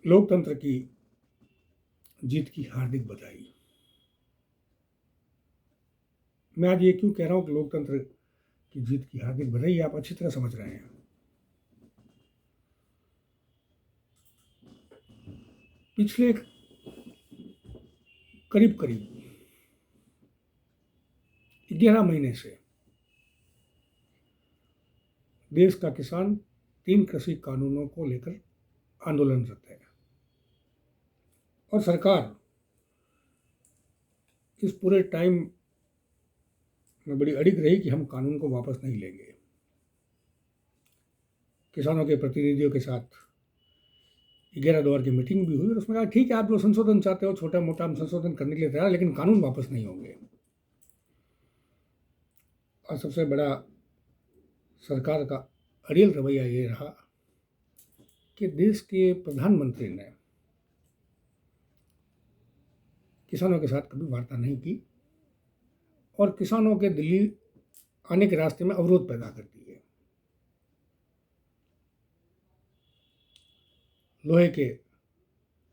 लोकतंत्र की जीत की हार्दिक बधाई। मैं आज ये क्यों कह रहा हूँ कि लोकतंत्र की जीत की हार्दिक बधाई, आप अच्छी तरह समझ रहे हैं। पिछले करीब करीब 11 महीने से देश का किसान 3 कृषि कानूनों को लेकर आंदोलनरत है और सरकार इस पूरे टाइम में बड़ी अड़िग रही कि हम कानून को वापस नहीं लेंगे। किसानों के प्रतिनिधियों के साथ 11 दौर की मीटिंग भी हुई और उसमें कहा ठीक है, आप जो संशोधन चाहते हो छोटा मोटा हम संशोधन करने के लिए तैयार, लेकिन कानून वापस नहीं होंगे। और सबसे बड़ा सरकार का अड़ियल रवैया ये रहा कि देश के प्रधानमंत्री ने किसानों के साथ कभी वार्ता नहीं की और किसानों के दिल्ली आने के रास्ते में अवरोध पैदा कर दिए। लोहे के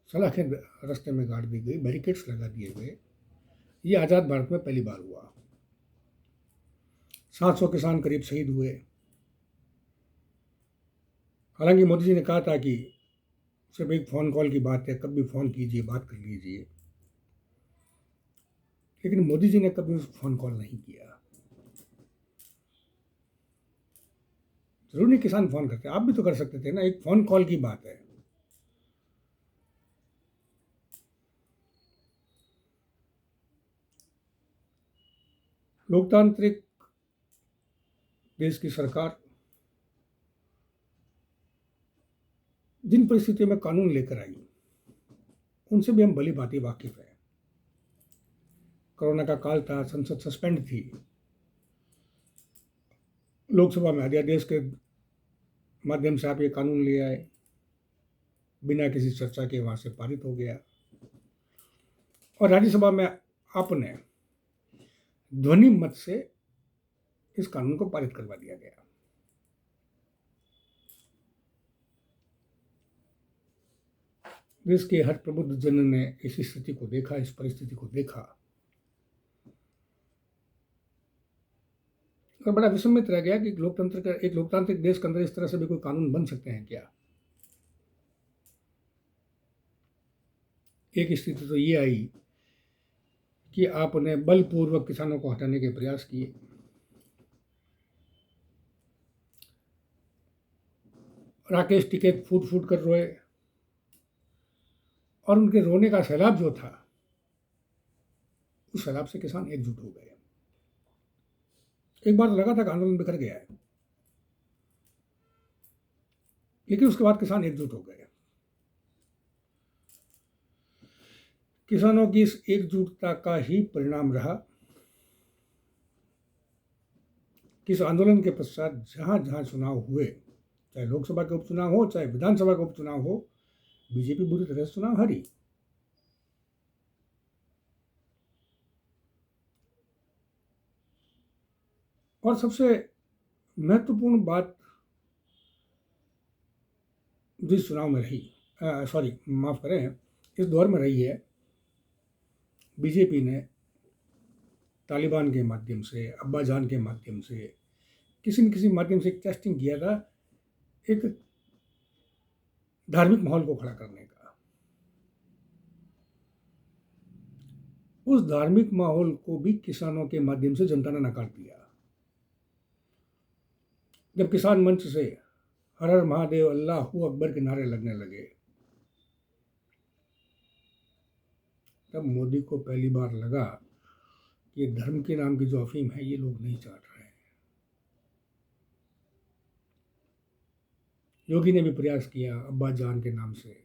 सलाखें रास्ते में गाड़ दी गई, बैरिकेड्स लगा दिए गए। ये आज़ाद भारत में पहली बार हुआ। 700 किसान करीब शहीद हुए। हालांकि मोदी जी ने कहा था कि सिर्फ एक फ़ोन कॉल की बात है, कभी फ़ोन कीजिए, बात कर लीजिए, लेकिन मोदी जी ने कभी उस फ़ोन कॉल नहीं किया। जरूर नहीं किसान फ़ोन करते, आप भी तो कर सकते थे ना, एक फ़ोन कॉल की बात है। लोकतांत्रिक देश की सरकार जिन परिस्थितियों में कानून लेकर आई उनसे भी हम भली भांति वाकिफ हैं। कोरोना का काल था, संसद सस्पेंड थी, लोकसभा में अध्यादेश के माध्यम से आप ये कानून ले आए, बिना किसी चर्चा के वहां से पारित हो गया और राज्यसभा में आपने ध्वनि मत से इस कानून को पारित करवा दिया गया। देश के हर प्रबुद्ध जन ने इस स्थिति को देखा, इस परिस्थिति को देखा और बड़ा विस्मित रह गया कि एक लोकतांत्रिक देश के अंदर इस तरह से भी कोई कानून बन सकते हैं क्या। एक स्थिति तो ये आई कि आपने बलपूर्वक किसानों को हटाने के प्रयास किए। राकेश टिकैत फूट फूट कर रोए और उनके रोने का सैलाब जो था, उस सैलाब से किसान एकजुट हो गए। एक बार लगा था कि आंदोलन बिखर गया है, लेकिन उसके बाद किसान एकजुट हो गए। किसानों की इस एकजुटता का ही परिणाम रहा कि इस आंदोलन के पश्चात जहां जहां चुनाव हुए, चाहे लोकसभा के उपचुनाव हो, चाहे विधानसभा के उपचुनाव हो, बीजेपी बुरी तरह से चुनाव हारी। और सबसे महत्वपूर्ण बात जिस चुनाव में रही, सॉरी माफ करें, इस दौर में रही है, बीजेपी ने तालिबान के माध्यम से, अब्बा जान के माध्यम से, किसी न किसी माध्यम से एक टेस्टिंग किया था, एक धार्मिक माहौल को खड़ा करने का। उस धार्मिक माहौल को भी किसानों के माध्यम से जनता ने नकार दिया। जब किसान मंच से हर हर महादेव, अल्लाहू अकबर के नारे लगने लगे, तब मोदी को पहली बार लगा कि धर्म के नाम की जो अफीम है ये लोग नहीं चाट रहे हैं। योगी ने भी प्रयास किया अब्बा जान के नाम से,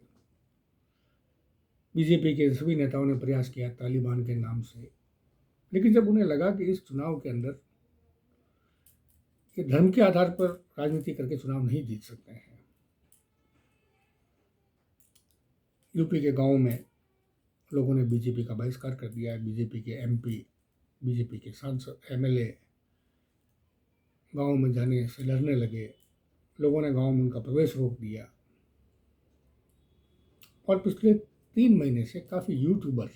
बीजेपी के सभी नेताओं ने प्रयास किया तालिबान के नाम से, लेकिन जब उन्हें लगा कि इस चुनाव के अंदर ये धर्म के आधार पर राजनीति करके चुनाव नहीं जीत सकते हैं। यूपी के गांवों में लोगों ने बीजेपी का बहिष्कार कर दिया। बीजेपी के एमपी, बीजेपी के सांसद, एमएलए गांव में जाने से डरने लगे। लोगों ने गांव में उनका प्रवेश रोक दिया। और पिछले 3 महीने से काफ़ी यूट्यूबर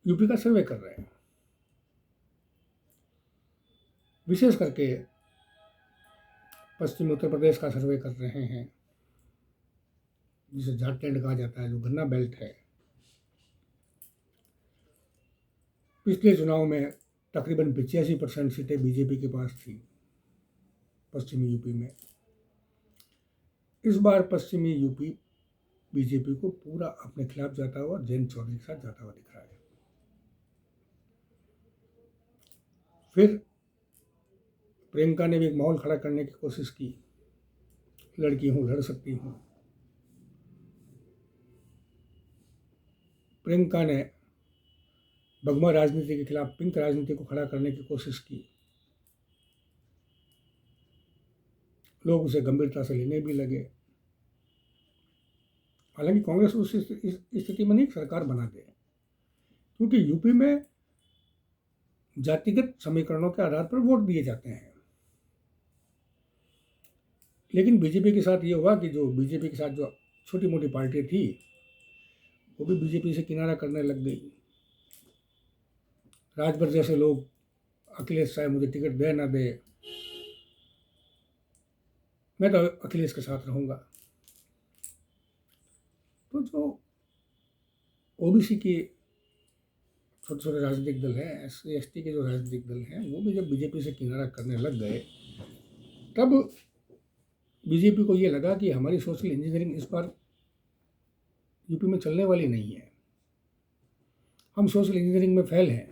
यूपी का सर्वे कर रहे हैं, विशेष करके पश्चिमी उत्तर प्रदेश का सर्वे कर रहे हैं, जिसे झारखंड कहा जाता है, जो गन्ना बेल्ट है। पिछले चुनाव में तकरीबन 85% सीटें बीजेपी के पास थी पश्चिमी यूपी में। इस बार पश्चिमी यूपी बीजेपी को पूरा अपने खिलाफ जाता हुआ, जयंत चौधरी के साथ जाता हुआ दिख रहा है। फिर प्रियंका ने भी एक माहौल खड़ा करने की कोशिश की, लड़की हूँ, लड़ सकती हूँ। प्रियंका ने भगवा राजनीति के खिलाफ पिंक राजनीति को खड़ा करने की कोशिश की। लोग उसे गंभीरता से लेने भी लगे। हालांकि कांग्रेस उस स्थिति में नहीं सरकार बना दे, क्योंकि यूपी में जातिगत समीकरणों के आधार पर वोट दिए जाते हैं। लेकिन बीजेपी के साथ ये हुआ कि जो बीजेपी के साथ जो छोटी मोटी पार्टी थी, वो भी बीजेपी से किनारा करने लग गई। राजभर जैसे लोग, अखिलेश चाहे मुझे टिकट दे ना दे, मैं तो अखिलेश के साथ रहूँगा। तो जो ओबीसी के छोटे छोटे राजनीतिक दल हैं, SC ST के जो राजनीतिक दल हैं, वो भी जब बीजेपी से किनारा करने लग गए, तब बीजेपी को ये लगा कि हमारी सोशल इंजीनियरिंग इस बार यूपी में चलने वाली नहीं है। हम सोशल इंजीनियरिंग में फेल हैं।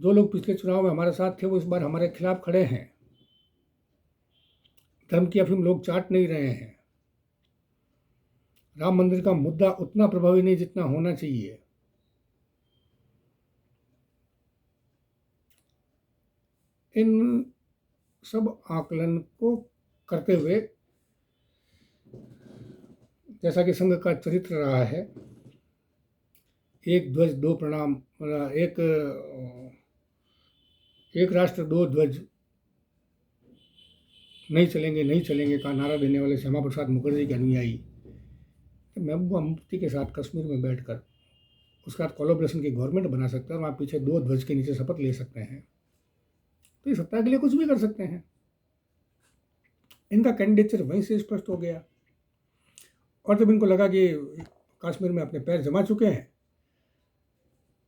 जो लोग पिछले चुनाव में हमारे साथ थे, वो इस बार हमारे खिलाफ खड़े हैं। धर्म की अफीम लोग चाट नहीं रहे हैं। राम मंदिर का मुद्दा उतना प्रभावी नहीं जितना होना चाहिए। इन सब आकलन को करते हुए, जैसा कि संघ का चरित्र रहा है, एक ध्वज दो प्रणाम, एक राष्ट्र दो ध्वज नहीं चलेंगे नहीं चलेंगे का नारा देने वाले श्यामा प्रसाद मुखर्जी के अनुयायी महबूबा मुफ्ती के साथ कश्मीर में बैठकर उसके साथ कोलैबोरेशन की गवर्नमेंट बना सकते हैं और वहाँ पीछे 2 ध्वज के नीचे शपथ ले सकते हैं। तो ये सत्ता के लिए कुछ भी कर सकते हैं। इनका कैंडिडेचर वहीं से स्पष्ट हो गया। और जब इनको लगा कि कश्मीर में अपने पैर जमा चुके हैं,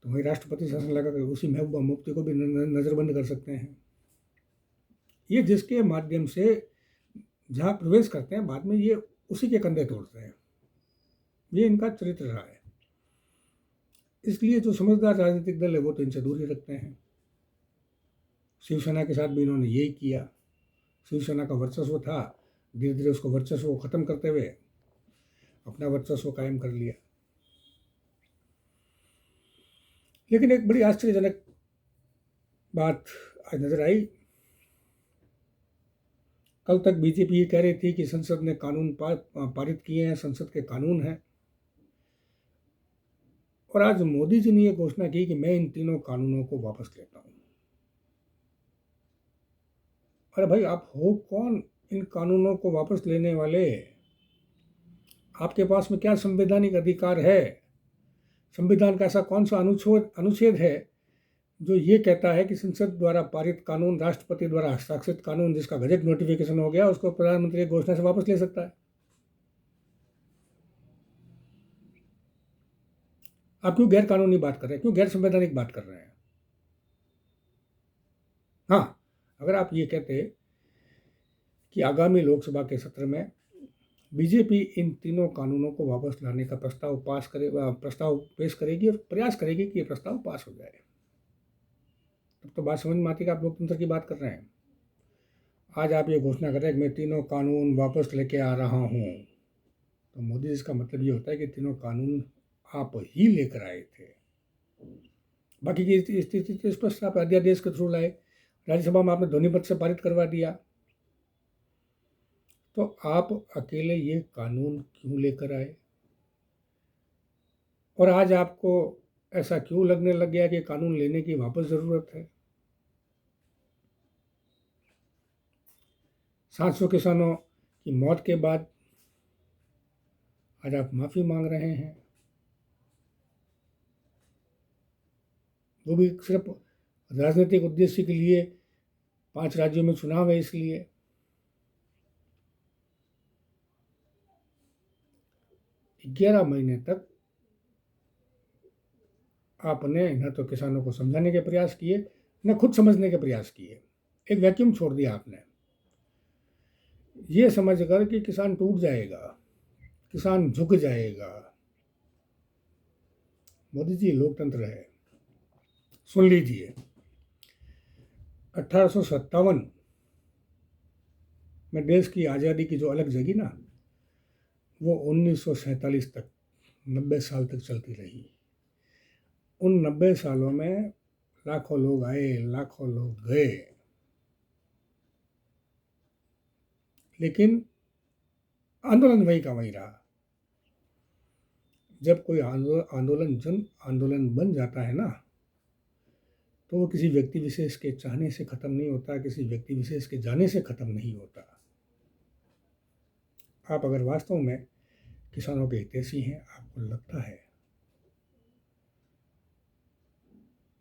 तो वहीं राष्ट्रपति शासन लगा कर उसी महबूबा मुफ्ती को भी नज़रबंद कर सकते हैं। ये जिसके माध्यम से जहाँ प्रवेश करते हैं, बाद में ये उसी के कंधे तोड़ते हैं। ये इनका चरित्र रहा है। इसलिए जो समझदार राजनीतिक दल है, वो तो इनसे दूर ही रखते हैं। शिवसेना के साथ भी इन्होंने यही किया। शिवसेना का वर्चस्व था, धीरे धीरे उसको वर्चस्व को ख़त्म करते हुए अपना वर्चस्व कायम कर लिया। लेकिन एक बड़ी आश्चर्यजनक बात आज नजर आई। कल तक बीजेपी ये कह रही थी कि संसद ने कानून पारित किए हैं, संसद के कानून हैं, और आज मोदी जी ने ये घोषणा की कि मैं इन तीनों कानूनों को वापस लेता हूं। अरे भाई, आप हो कौन इन कानूनों को वापस लेने वाले? आपके पास में क्या संवैधानिक अधिकार है? संविधान का ऐसा कौन सा अनुच्छेद है जो ये कहता है कि संसद द्वारा पारित कानून, राष्ट्रपति द्वारा हस्ताक्षरित कानून जिसका गजट नोटिफिकेशन हो गया, उसको प्रधानमंत्री की घोषणा से वापस ले सकता है? आप क्यों गैर कानूनी बात कर रहे हैं? क्यों गैर संवैधानिक बात कर रहे हैं? हाँ, अगर आप ये कहते कि आगामी लोकसभा के सत्र में बीजेपी इन तीनों कानूनों को वापस लाने का प्रस्ताव पेश करेगी और प्रयास करेगी कि ये प्रस्ताव पास हो जाए, तब तो बात समझ में आती है कि आप लोकतंत्र की बात कर रहे हैं। आज आप ये घोषणा कर रहे हैं कि मैं तीनों कानून वापस लेके आ रहा हूँ, तो मोदी जी का मतलब ये होता है कि तीनों कानून आप ही लेकर आए थे। बाकी की स्थिति तो स्पष्ट, आप अध्यादेश के थ्रू लाए, राज्यसभा में आपने ध्वनि मत से पारित करवा दिया, तो आप अकेले ये कानून क्यों लेकर आए? और आज आपको ऐसा क्यों लगने लग गया कि कानून लेने की वापस ज़रूरत है? 700 किसानों कि मौत के बाद आज आप माफ़ी मांग रहे हैं, वो भी सिर्फ राजनीतिक उद्देश्य के लिए। 5 राज्यों में चुनाव है, इसलिए 11 महीने तक आपने न तो किसानों को समझाने के प्रयास किए, न खुद समझने के प्रयास किए। एक वैक्यूम छोड़ दिया आपने, ये समझ कर कि किसान टूट जाएगा, किसान झुक जाएगा। मोदी जी, लोकतंत्र है, सुन लीजिए। 1857 में देश की आज़ादी की जो अलग जगी ना, वो 1947 तक 90 साल तक चलती रही। उन 90 सालों में लाखों लोग आए, लाखों लोग गए, लेकिन आंदोलन वही का वही रहा। जब कोई आंदोलन जन आंदोलन बन जाता है ना, तो वो किसी व्यक्ति विशेष के चाहने से ख़त्म नहीं होता, किसी व्यक्ति विशेष के जाने से ख़त्म नहीं होता। आप अगर वास्तव में किसानों के हितैषी हैं, आपको लगता है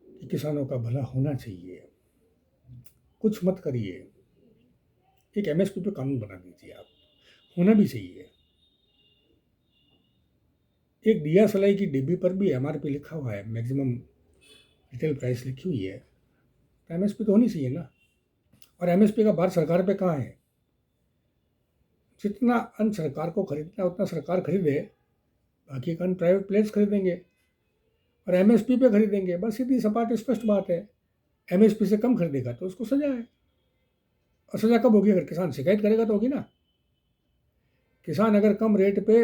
कि किसानों का भला होना चाहिए, कुछ मत करिए। एक एमएसपी पे कानून बना दीजिए, आप होना भी चाहिए। एक दिया सलाई की डिब्बी पर भी एमआरपी लिखा हुआ है, मैक्सिमम रिटेल प्राइस लिखी हुई है, तो एमएसपी तो होनी चाहिए ना। और एमएसपी का भार सरकार पे कहाँ है? जितना अन्न सरकार को खरीदना है उतना सरकार खरीदे, बाकी का अन्न प्राइवेट प्लेयर्स खरीदेंगे और एमएसपी पे खरीदेंगे। बस सीधी सपाट स्पष्ट बात है। एमएसपी से कम खरीदेगा तो उसको सजा है, और सजा कब होगी? अगर किसान शिकायत करेगा तो होगी ना। किसान अगर कम रेट पे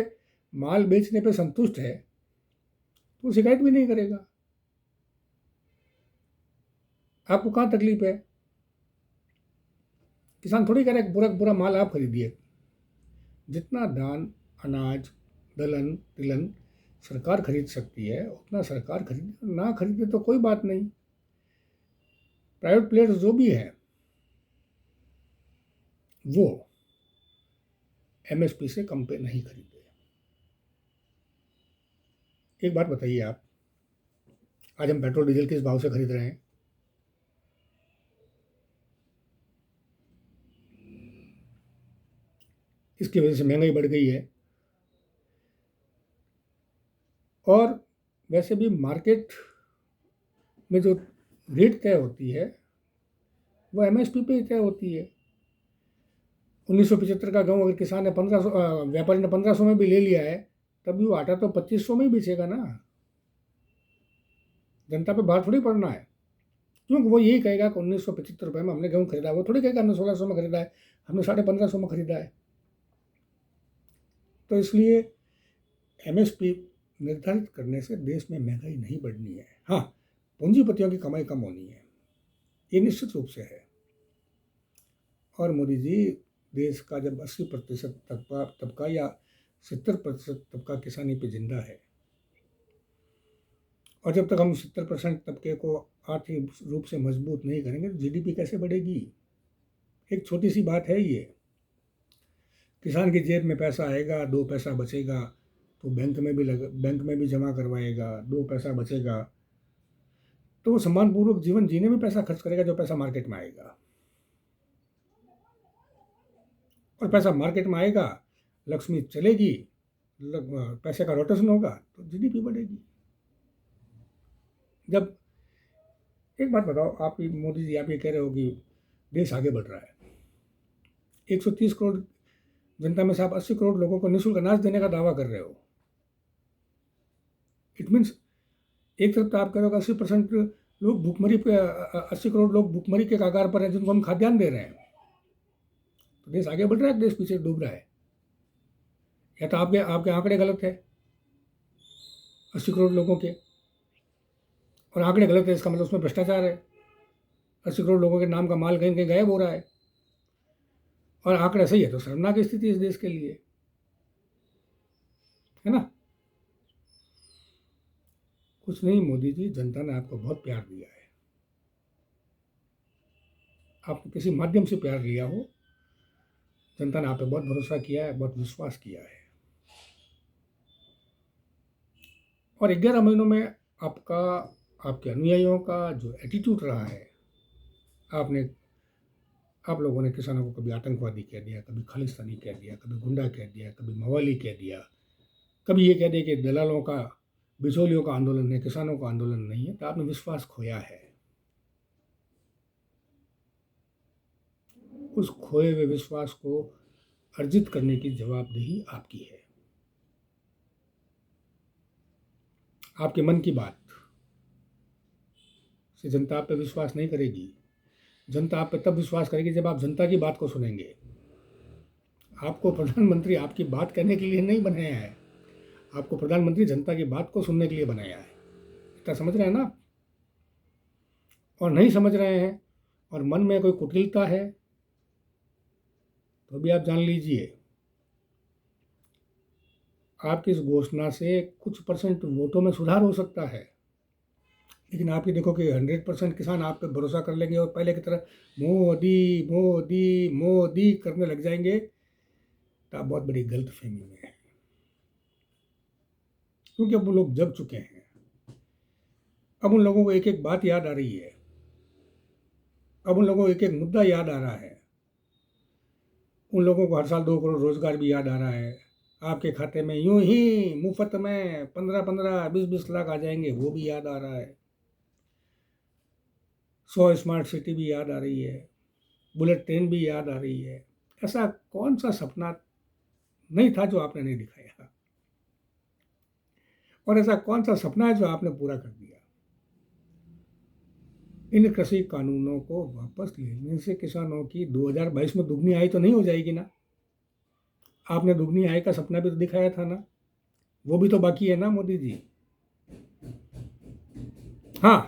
माल बेचने पे संतुष्ट है तो शिकायत भी नहीं करेगा। आपको कहाँ तकलीफ है? किसान थोड़ी कह रहा है बुरा बुरा माल आप खरीदिए। जितना धान, अनाज, दलहन, तिलहन सरकार खरीद सकती है उतना सरकार खरीदे, ना खरीदे तो कोई बात नहीं। प्राइवेट प्लेयर्स जो भी हैं वो एमएसपी से कम पे नहीं खरीदे। एक बात बताइए आप, आज हम पेट्रोल डीजल किस भाव से खरीद रहे हैं? इसकी वजह से महंगाई बढ़ गई है। और वैसे भी मार्केट में जो रेट तय होती है वो एमएसपी पे ही तय होती है। 1975 का गेहूँ अगर किसान ने 1500, व्यापारी ने 1500 में भी ले लिया है, तब भी वो आटा तो 2500 में ही बेचेगा ना। जनता पे भार थोड़ी पड़ना है, क्योंकि वो यही कहेगा कि 1975 में हमने गेहूँ खरीदा है। वो थोड़ी कहेगा हमने 1600 में खरीदा है, हमने 1550 में खरीदा है। तो इसलिए एमएसपी निर्धारित करने से देश में महंगाई नहीं बढ़नी है। हाँ, पूंजीपतियों की कमाई कम होनी है, ये निश्चित रूप से है। और मोदी जी, देश का जब 80% तबका या 70% तबका किसानी पे जिंदा है, और जब तक हम 70% तबके को आर्थिक रूप से मजबूत नहीं करेंगे तो जीडीपी कैसे बढ़ेगी? एक छोटी सी बात है ये। किसान की जेब में पैसा आएगा, 2 पैसा बचेगा तो बैंक में भी जमा करवाएगा, 2 पैसा बचेगा तो वो सम्मानपूर्वक जीवन जीने में पैसा खर्च करेगा, जो पैसा मार्केट में आएगा। और पैसा मार्केट में आएगा, लक्ष्मी चलेगी, पैसे का रोटेशन होगा तो जीडीपी बढ़ेगी। जब एक बात बताओ आप, मोदी जी, आप ये कह रहे हो कि देश आगे बढ़ रहा है, 130 करोड़ जनता में से आप 80 करोड़ लोगों को निःशुल्क अनाज देने का दावा कर रहे हो। इट मीन्स एक तरफ तो आप कह रहे हो 80% लोग भूखमरी पे, 80 करोड़ लोग भूखमरी के कगार पर हैं जिनको हम खाद्यान्न दे रहे हैं। तो देश आगे बढ़ रहा है, देश पीछे डूब रहा है? या तो आपके आपके आंकड़े गलत है 80 करोड़ लोगों के, और आंकड़े गलत है इसका मतलब उसमें भ्रष्टाचार है। 80 करोड़ लोगों के नाम का माल कहीं कहीं गायब हो रहा है, और आंकड़ा सही है तो शर्मनाक स्थिति इस देश के लिए, है ना। कुछ नहीं मोदी जी, जनता ने आपको बहुत प्यार दिया है। आपने किसी माध्यम से प्यार लिया हो, जनता ने आप पे बहुत भरोसा किया है, बहुत विश्वास किया है, और 11 महीनों में आपका, आपके अनुयायियों का जो एटीट्यूड रहा है, आपने, आप लोगों ने किसानों को कभी आतंकवादी कह दिया, कभी खालिस्तानी कह दिया, कभी गुंडा कह दिया, कभी मवाली कह दिया, कभी ये कह दिया कि दलालों का, बिचौलियों का आंदोलन है, किसानों का आंदोलन नहीं है, तो आपने विश्वास खोया है। उस खोए हुए विश्वास को अर्जित करने की जवाबदेही आपकी है। आपके मन की बात से जनता आप पे विश्वास नहीं करेगी। जनता आप पे तब विश्वास करेगी जब आप जनता की बात को सुनेंगे। आपको प्रधानमंत्री आपकी बात कहने के लिए नहीं बनाया है, आपको प्रधानमंत्री जनता की बात को सुनने के लिए बनाया है। इतना समझ रहे हैं ना आप? और नहीं समझ रहे हैं और मन में कोई कुटिलता है तो भी आप जान लीजिए, आपकी इस घोषणा से कुछ परसेंट वोटों में सुधार हो सकता है, लेकिन आप ये देखो कि 100% किसान आप पे भरोसा कर लेंगे और पहले की तरह मोदी मोदी मोदी करने लग जाएंगे, तो आप बहुत बड़ी गलतफहमी में है। क्योंकि अब वो लोग जग चुके हैं। अब उन लोगों को एक एक बात याद आ रही है, अब उन लोगों को एक एक मुद्दा याद आ रहा है। उन लोगों को हर साल 2 करोड़ रोजगार भी याद आ रहा है। आपके खाते में यूं ही मुफ्त में 15-15 20-20 लाख आ जाएंगे, वो भी याद आ रहा है। 100 स्मार्ट सिटी भी याद आ रही है, बुलेट ट्रेन भी याद आ रही है। ऐसा कौन सा सपना नहीं था जो आपने नहीं दिखाया, और ऐसा कौन सा सपना है जो आपने पूरा कर दिया। इन कृषि कानूनों को वापस लेने से किसानों की 2022 में दुगनी आय तो नहीं हो जाएगी ना। आपने दुगनी आय का सपना भी तो दिखाया था ना, वो भी तो बाकी है ना मोदी जी। हाँ,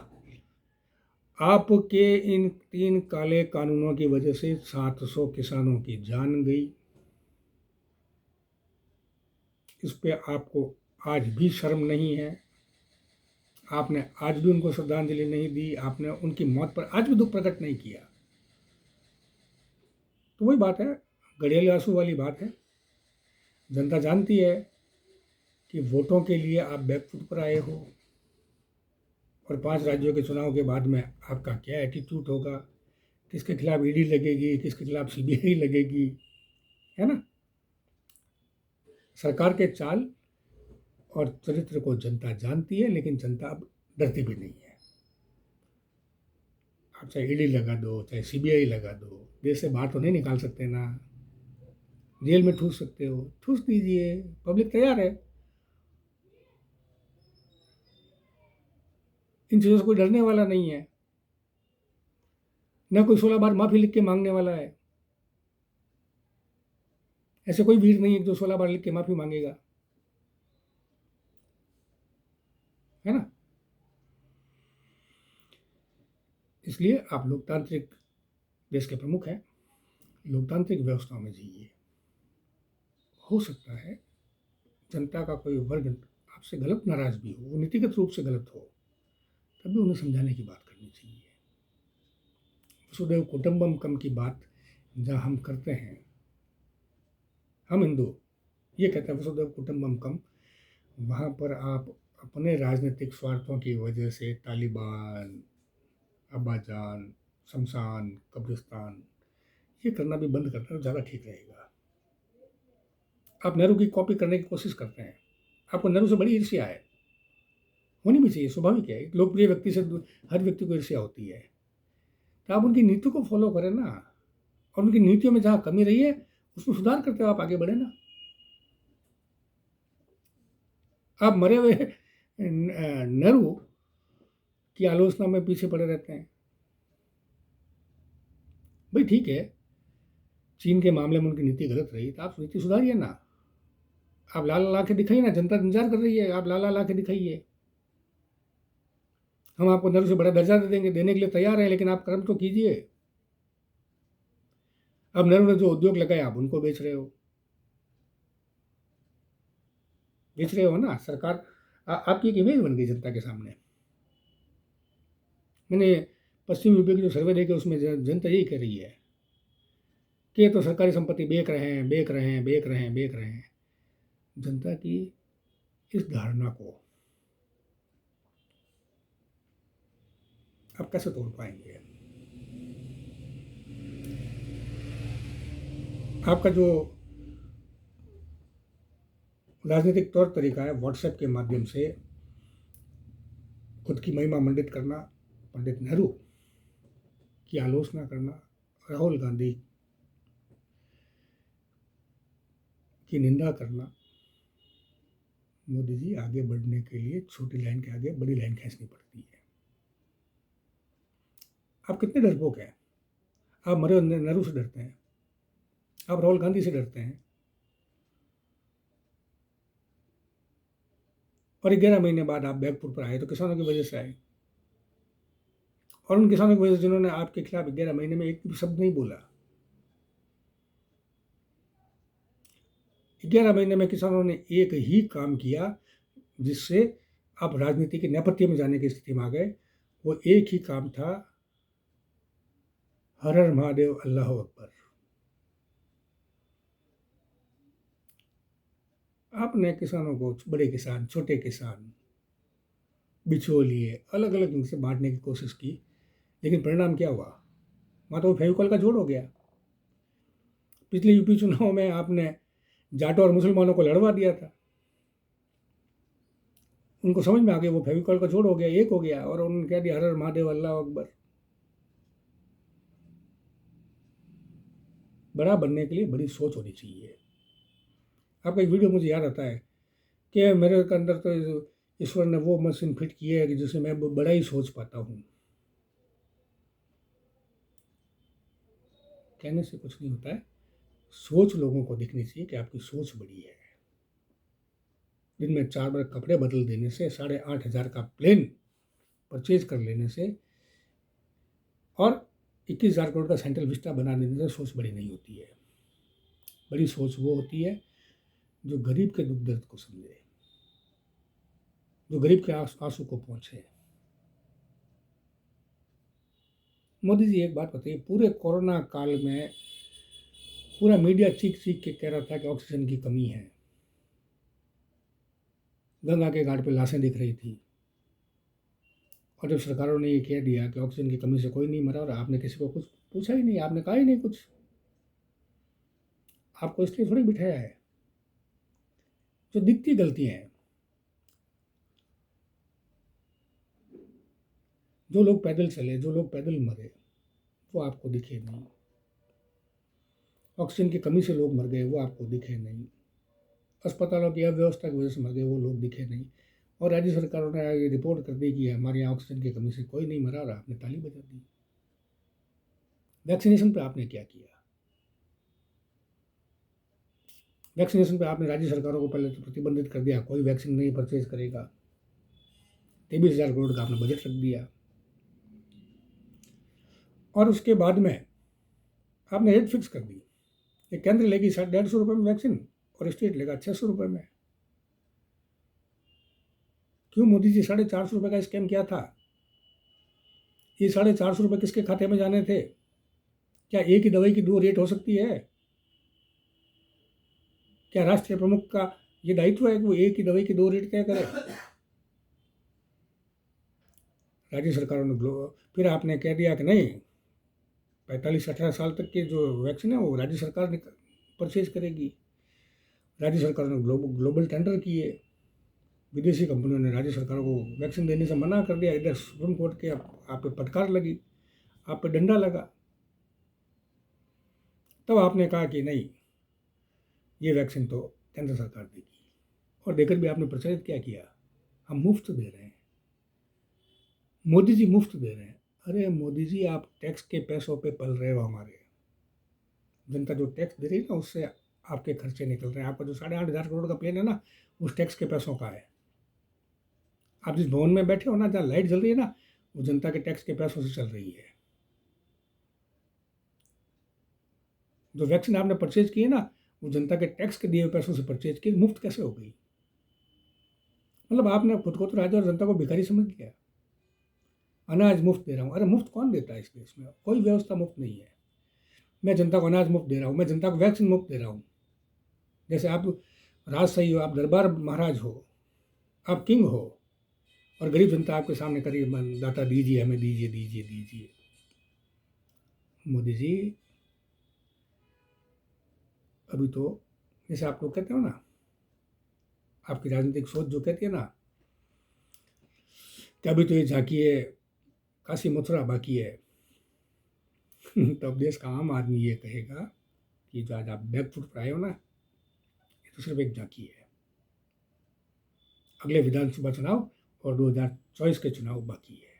आपके इन 3 काले कानूनों की वजह से 700 किसानों की जान गई। इस पे आपको आज भी शर्म नहीं है, आपने आज भी उनको श्रद्धांजलि नहीं दी, आपने उनकी मौत पर आज भी दुख प्रकट नहीं किया। तो वही बात है, गड़ेले आंसू वाली बात है। जनता जानती है कि वोटों के लिए आप बैकफुट पर आए हो, और 5 राज्यों के चुनाव के बाद में आपका क्या एटीट्यूड होगा, किसके खिलाफ ईडी लगेगी, किसके खिलाफ सीबीआई लगेगी, है ना। सरकार के चाल और चरित्र को जनता जानती है, लेकिन जनता अब डरती भी नहीं है। आप चाहे ईडी लगा दो, चाहे सीबीआई लगा दो, देश से बाहर तो नहीं निकाल सकते ना, जेल में ठूस सकते हो, ठूस दीजिए, पब्लिक तैयार है। इन चीज़ों से कोई डरने वाला नहीं है, न कोई 16 बार माफ़ी लिख के मांगने वाला है। ऐसे कोई वीर नहीं है जो 16 बार लिख के माफ़ी मांगेगा, है ना। इसलिए आप लोकतांत्रिक देश के प्रमुख हैं, लोकतांत्रिक व्यवस्था में जिए। हो सकता है जनता का कोई वर्ग आपसे गलत नाराज भी हो, वो नीतिगत रूप से गलत हो, तब भी उन्हें समझाने की बात करनी चाहिए। वसुदैव कुटुंबकम की बात जहाँ हम करते हैं, हम हिंदू ये कहते हैं वसुदैव कुटुंबकम, वहाँ पर आप अपने राजनीतिक स्वार्थों की वजह से तालिबान, अब्बाजान, शमशान, कब्रिस्तान ये करना भी बंद करना ज़्यादा ठीक रहेगा। आप नेहरू की कॉपी करने की कोशिश करते हैं, आपको नेहरू से बड़ी ईर्ष्या है, होनी भी चाहिए, स्वाभाविक है। एक लोकप्रिय व्यक्ति से हर व्यक्ति को ईर्ष्या होती है, तो आप उनकी नीति को फॉलो करें ना, और उनकी नीतियों में जहाँ कमी रही है उसमें सुधार करते हुए आप आगे बढ़े ना। आप मरे हुए नेहरू की आलोचना में पीछे पड़े रहते हैं। भाई ठीक है, चीन के मामले में उनकी नीति गलत रही तो आप नीति सुधारिए ना, आप लाला ला के दिखाइए ना, जनता इंतजार कर रही है, आप लाला ला के दिखाइए। हम आपको नेहरू से बड़ा दर्जा दे देंगे, देने के लिए तैयार हैं, लेकिन आप कर्म तो कीजिए। अब नेहरू ने जो उद्योग लगाया आप उनको बेच रहे हो, ना। सरकार आपकी एक इमेज बन गई जनता के सामने। मैंने पश्चिम यूपी की जो सर्वे देखे उसमें जनता यही कह रही है कि ये तो सरकारी संपत्ति बेच रहे हैं, बेच रहे हैं, बेच रहे हैं, बेच रहे हैं। जनता की इस धारणा को आप कैसे तोड़ पाएंगे? आपका जो राजनीतिक तौर तरीका है व्हाट्सएप के माध्यम से खुद की महिमा मंडित करना, पंडित नेहरू की आलोचना करना, राहुल गांधी की निंदा करना, मोदी जी आगे बढ़ने के लिए छोटी लाइन के आगे बड़ी लाइन खींचनी पड़ती है। आप कितने डरपोक हैं? आप मरे नेहरू से डरते हैं, आप राहुल गांधी से डरते हैं, और 11 महीने बाद आप बैगपुर पर आए तो किसानों की वजह से आए, और उन किसानों की वजह से जिन्होंने आपके खिलाफ 11 महीने में एक भी शब्द नहीं बोला। 11 महीने में किसानों ने एक ही काम किया जिससे आप राजनीति के नेपथ्य में जाने की स्थिति में आ गए। वो एक ही काम था, हर हर महादेव अल्लाह अकबर। आपने किसानों को, बड़े किसान, छोटे किसान, बिचौलिए अलग अलग ढंग से बांटने की कोशिश की, लेकिन परिणाम क्या हुआ? वहाँ तो फेविकॉल का जोड़ हो गया। पिछले यूपी चुनाव में आपने जाटों और मुसलमानों को लड़वा दिया था, उनको समझ में आ गया, वो फेविकॉल का जोड़ हो गया, एक हो गया, और उन्होंने कह दिया हर हर महादेव अल्लाह अकबर। बड़ा बनने के लिए बड़ी सोच होनी चाहिए। आपका एक वीडियो मुझे याद आता है कि मेरे अंदर तो ईश्वर ने वो मशीन फिट की है कि जिससे मैं बड़ा ही सोच पाता हूँ। कहने से कुछ नहीं होता है, सोच लोगों को दिखनी चाहिए कि आपकी सोच बड़ी है। दिन में 4 बार कपड़े बदल देने से, 8,500 का प्लेन परचेज कर लेने से, और 21,000 करोड़ का सेंट्रल विस्टा बना देने से सोच बड़ी नहीं होती है। बड़ी सोच वो होती है जो गरीब के दुख दर्द को समझे, जो गरीब के आंसू को पहुंचे। मोदी जी एक बात बताइए, पूरे कोरोना काल में पूरा मीडिया चीख चीख के कह रहा था कि ऑक्सीजन की कमी है, गंगा के घाट पे लाशें दिख रही थी, और जब सरकारों ने ये कह दिया कि ऑक्सीजन की कमी से कोई नहीं मरा, और आपने किसी को कुछ पूछा ही नहीं, आपने कहा ही नहीं कुछ, आपको इसलिए थोड़ी बिठाया है। जो दिखती गलतियां हैं, जो लोग पैदल चले, जो लोग पैदल मरे, वो आपको दिखे नहीं। ऑक्सीजन की कमी से लोग मर गए, वो आपको दिखे नहीं। अस्पतालों की अव्यवस्था की वजह से मर गए, वो लोग दिखे नहीं। और राज्य सरकारों ने ये रिपोर्ट कर दी कि हमारे यहाँ ऑक्सीजन की कमी से कोई नहीं मरा, और आपने ताली बजा दी। वैक्सीनेशन पे आपने क्या किया? वैक्सीनेशन पे आपने राज्य सरकारों को पहले तो प्रतिबंधित कर दिया, कोई वैक्सीन नहीं परचेज करेगा। 23,000 करोड़ का आपने बजट रख दिया, और उसके बाद में आपने रेट फिक्स कर दी कि केंद्र लेगी 150 रुपये में वैक्सीन और स्टेट लेगा 600 रुपये में। क्यों मोदी जी 450 रुपये का स्कैम किया था? ये 450 रुपये किसके खाते में जाने थे? क्या एक ही दवाई की 2 रेट हो सकती है? क्या राष्ट्रीय प्रमुख का ये दायित्व है कि वो एक ही दवाई की 2 रेट तय करे? राज्य सरकारों ने फिर आपने कह दिया कि नहीं, 45-18 साल तक के जो वैक्सीन है वो राज्य सरकार ने परचेज करेगी। राज्य सरकार ने ग्लोबल टेंडर किए, विदेशी कंपनियों ने राज्य सरकारों को वैक्सीन देने से मना कर दिया। इधर सुप्रीम कोर्ट के आप पे फटकार लगी, आप पे डंडा लगा। तब आपने कहा कि नहीं, ये वैक्सीन तो केंद्र सरकार देगी, और देकर भी आपने प्रचारित क्या किया? हम मुफ्त दे रहे हैं, मोदी जी मुफ्त दे रहे हैं। अरे मोदी जी, आप टैक्स के पैसों पे पल रहे हो। हमारे जनता जो टैक्स दे रही है ना, उससे आपके खर्चे निकल रहे हैं। आपका जो 8,500 करोड़ का प्लान है ना, उस टैक्स के पैसों का है। आप जिस भवन में बैठे हो ना, जहाँ लाइट जल रही है ना, वो जनता के टैक्स के पैसों से चल रही है। जो वैक्सीन आपने परचेज की है ना, वो जनता के टैक्स के दिए हुए पैसों से परचेज की, मुफ्त कैसे हो गई? मतलब आपने खुद को तो राजा और जनता को भिखारी समझ लिया। अनाज मुफ्त दे रहा हूँ। अरे मुफ्त कौन देता है इस देश में? कोई व्यवस्था मुफ्त नहीं है। मैं जनता को अनाज मुफ्त दे रहा हूँ, मैं जनता को वैक्सीन मुफ्त दे रहा हूँ। जैसे आप राजशाही हो, आप दरबार महाराज हो, आप किंग हो, और गरीब जनता आपके सामने करी दाता दीजिए, हमें दीजिए दीजिए दीजिए। मोदी जी अभी तो जैसे आप लोग कहते हो ना, आपकी राजनीतिक सोच जो कहती है ना कि अभी तो ये झांकिए काशी मथुरा बाकी है तो अब देश का आम आदमी ये कहेगा कि जो आज आप बैकफुट पर आए हो ना, ये तो सिर्फ एक झांकी है। अगले विधानसभा चुनाव और 2024 के चुनाव बाकी है।